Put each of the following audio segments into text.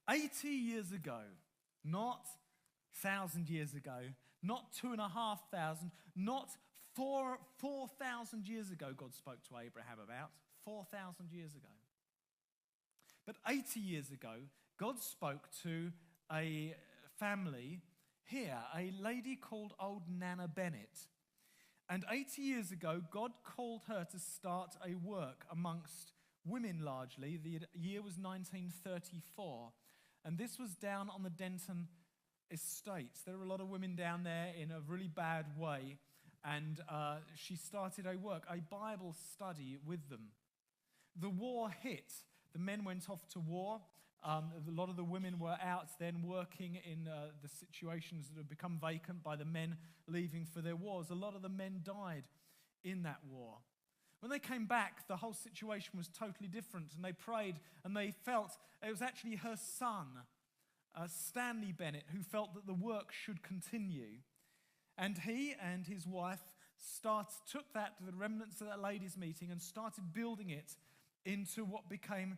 80 years ago, not 1,000 years ago, not 2,500, not 4,000 years ago, God spoke to Abraham about, 4,000 years ago. But 80 years ago, God spoke to a family here, a lady called old Nana Bennett. And 80 years ago, God called her to start a work amongst women largely. The year was 1934. And this was down on the Denton Estates. There were a lot of women down there in a really bad way. And she started a work, a Bible study with them. The war hit. The men went off to war. A lot of the women were out then working in the situations that had become vacant by the men leaving for their wars. A lot of the men died in that war. When they came back, the whole situation was totally different, and they prayed, and they felt it was actually her son, Stanley Bennett, who felt that the work should continue. And he and his wife took the remnants of that ladies' meeting and started building it into what became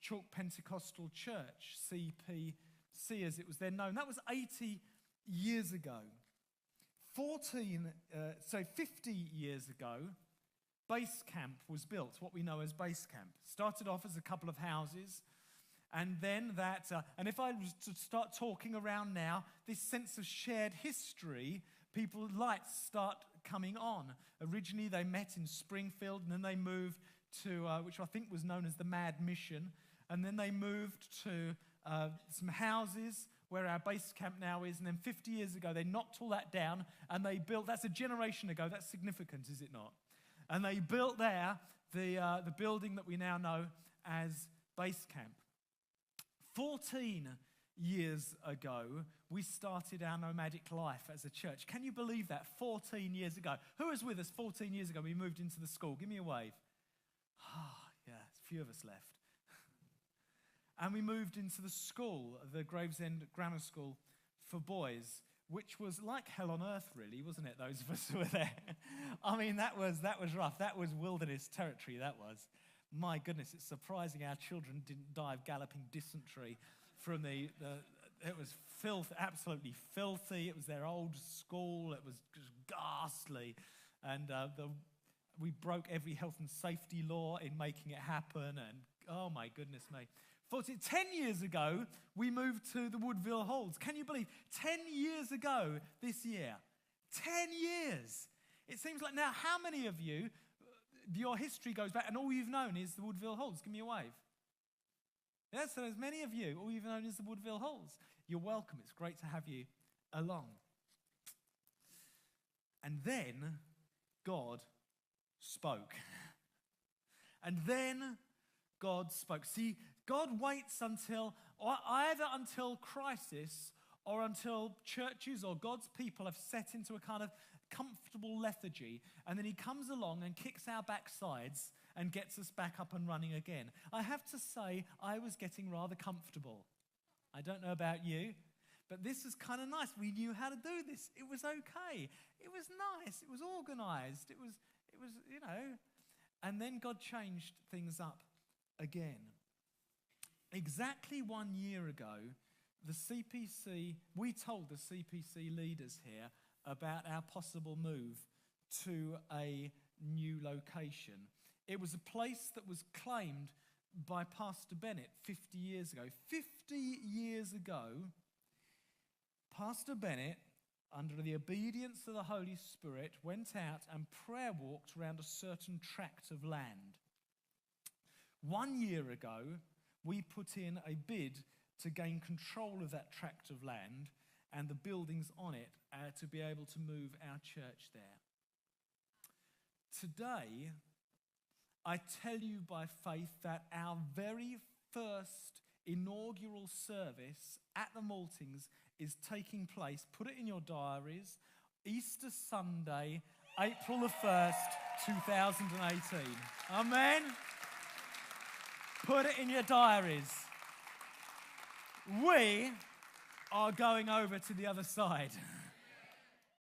Chalk Pentecostal Church, CPC as it was then known. That was 80 years ago. 50 years ago, Base Camp was built, what we know as Base Camp. Started off as a couple of houses, and then and if I was to start talking around now, this sense of shared history, people's lights start coming on. Originally, they met in Springfield, and then they moved to, which I think was known as the Mad Mission, and then they moved to some houses where our base camp now is, and then 50 years ago, they knocked all that down, and they built, that's a generation ago, that's significant, is it not? And they built there the building that we now know as Base Camp. 14 years ago, we started our nomadic life as a church. Can you believe that? 14 years ago. Who was with us 14 years ago? We moved into the school. Give me a wave. Yeah, a few of us left. And we moved into the school, the Gravesend Grammar School for boys, which was like hell on earth, really, wasn't it, those of us who were there? I mean, that was rough. That was wilderness territory, that was. My goodness, it's surprising our children didn't die of galloping dysentery from it was absolutely filthy. It was their old school. It was just ghastly. And we broke every health and safety law in making it happen. And oh my goodness me. 10 years ago, we moved to the Woodville Halls. Can you believe? 10 years ago this year. 10 years. It seems like now, how many of you, your history goes back and all you've known is the Woodville Halls? Give me a wave. Yes, so as many of you, all you've known is the Woodville Halls. You're welcome. It's great to have you along. And then God spoke. And then God spoke. See, God waits either until crisis or until churches or God's people have set into a kind of comfortable lethargy, and then he comes along and kicks our backsides and gets us back up and running again. I have to say, I was getting rather comfortable. I don't know about you, but this is kind of nice. We knew how to do this. It was okay. It was nice. It was organized. It was, and then God changed things up again. Exactly 1 year ago, we told the CPC leaders here about our possible move to a new location. It was a place that was claimed by Pastor Bennett 50 years ago. 50 years ago, Pastor Bennett, under the obedience of the Holy Spirit, went out and prayer walked around a certain tract of land. 1 year ago, we put in a bid to gain control of that tract of land and the buildings on it to be able to move our church there. Today, I tell you by faith that our very first inaugural service at the Maltings is taking place. Put it in your diaries. Easter Sunday, April the 1st, 2018. Amen? Put it in your diaries. We are going over to the other side.